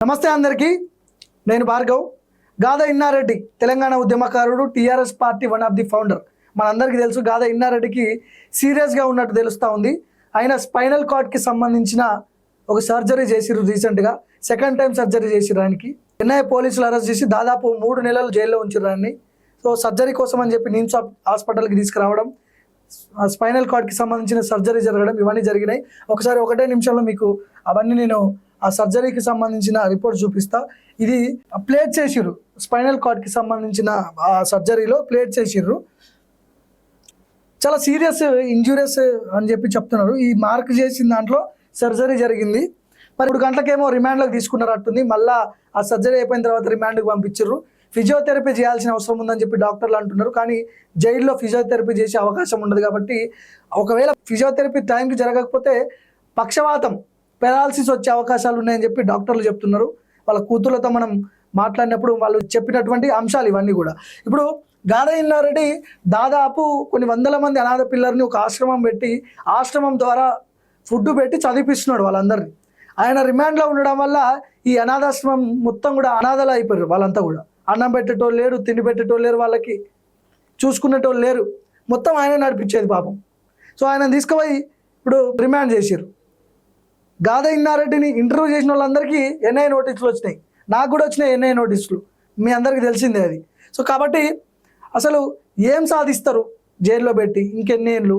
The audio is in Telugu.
నమస్తే అందరికీ, నేను భార్గవ్. గాదా ఇన్నారెడ్డి తెలంగాణ ఉద్యమకారుడు, TRS party one of the founder. మనందరికీ తెలుసు గాదా ఇన్నారెడ్డికి సీరియస్గా ఉన్నట్టు తెలుస్తూ ఉంది. ఆయన స్పైనల్ కార్డ్కి సంబంధించిన ఒక సర్జరీ చేసిర్రు రీసెంట్గా. సెకండ్ టైం సర్జరీ చేసిర్రు ఆయనకి. ఎన్ఐఏ పోలీసులు అరెస్ట్ చేసి దాదాపు 3 నెలలు జైల్లో ఉంచారు ఆయన్ని. సో సర్జరీ కోసం అని చెప్పి నిమ్స్ హాస్పిటల్కి తీసుకురావడం, స్పైనల్ కార్డ్కి సంబంధించిన సర్జరీ జరగడం, ఇవన్నీ జరిగినాయి. ఒకసారి ఒకటే నిమిషంలో మీకు అవన్నీ నేను ఆ సర్జరీకి సంబంధించిన రిపోర్ట్ చూపిస్తా. ఇది ప్లేట్ చేసిర్రు, స్పైనల్ కార్డ్కి సంబంధించిన ఆ సర్జరీలో ప్లేట్ చేసిర్రు. చాలా సీరియస్ ఇంజురీస్ అని చెప్పి చెప్తున్నారు. ఈ మార్క్ చేసిన దాంట్లో సర్జరీ జరిగింది. మరి 3 గంటలకేమో రిమాండ్లోకి తీసుకున్నారట్టుంది. మళ్ళీ ఆ సర్జరీ అయిపోయిన తర్వాత రిమాండ్కి పంపించారు. ఫిజియోథెరపీ చేయాల్సిన అవసరం ఉందని చెప్పి డాక్టర్లు అంటున్నారు. కానీ జైల్లో ఫిజియోథెరపీ చేసే అవకాశం ఉండదు కాబట్టి, ఒకవేళ ఫిజియోథెరపీ టైంకి జరగకపోతే పక్షవాతం, పెరాలసిస్ వచ్చే అవకాశాలు ఉన్నాయని చెప్పి డాక్టర్లు చెప్తున్నారు. వాళ్ళ కూతుర్లతో మనం మాట్లాడినప్పుడు వాళ్ళు చెప్పినటువంటి అంశాలు ఇవన్నీ కూడా. ఇప్పుడు గాదా ఇన్నారెడ్డి దాదాపు కొన్ని వందల మంది అనాథ పిల్లల్ని ఒక ఆశ్రమం పెట్టి, ఆశ్రమం ద్వారా ఫుడ్ పెట్టి చదివిస్తున్నాడు వాళ్ళందరినీ. ఆయన రిమాండ్లో ఉండడం వల్ల ఈ అనాథాశ్రమం మొత్తం కూడా అనాథలు అయిపోయారు. వాళ్ళంతా కూడా అన్నం పెట్టేటోళ్ళు లేరు, తిండి పెట్టేటోళ్ళు లేరు, వాళ్ళకి చూసుకునేటోళ్ళు లేరు. మొత్తం ఆయనే నడిపించేది పాపం. సో ఆయన తీసుకుపోయి ఇప్పుడు రిమాండ్ చేసిర్రు. గాదా ఇన్నారెడ్డిని ఇంటర్వ్యూ చేసిన వాళ్ళందరికీ ఎన్ఐ నోటీసులు వచ్చినాయి. నాకు కూడా వచ్చినాయి ఎన్ఐ నోటీసులు, మీ అందరికీ తెలిసిందే అది. సో కాబట్టి అసలు ఏం సాధిస్తారు జైల్లో పెట్టి ఇంకెన్ని ఏళ్ళు?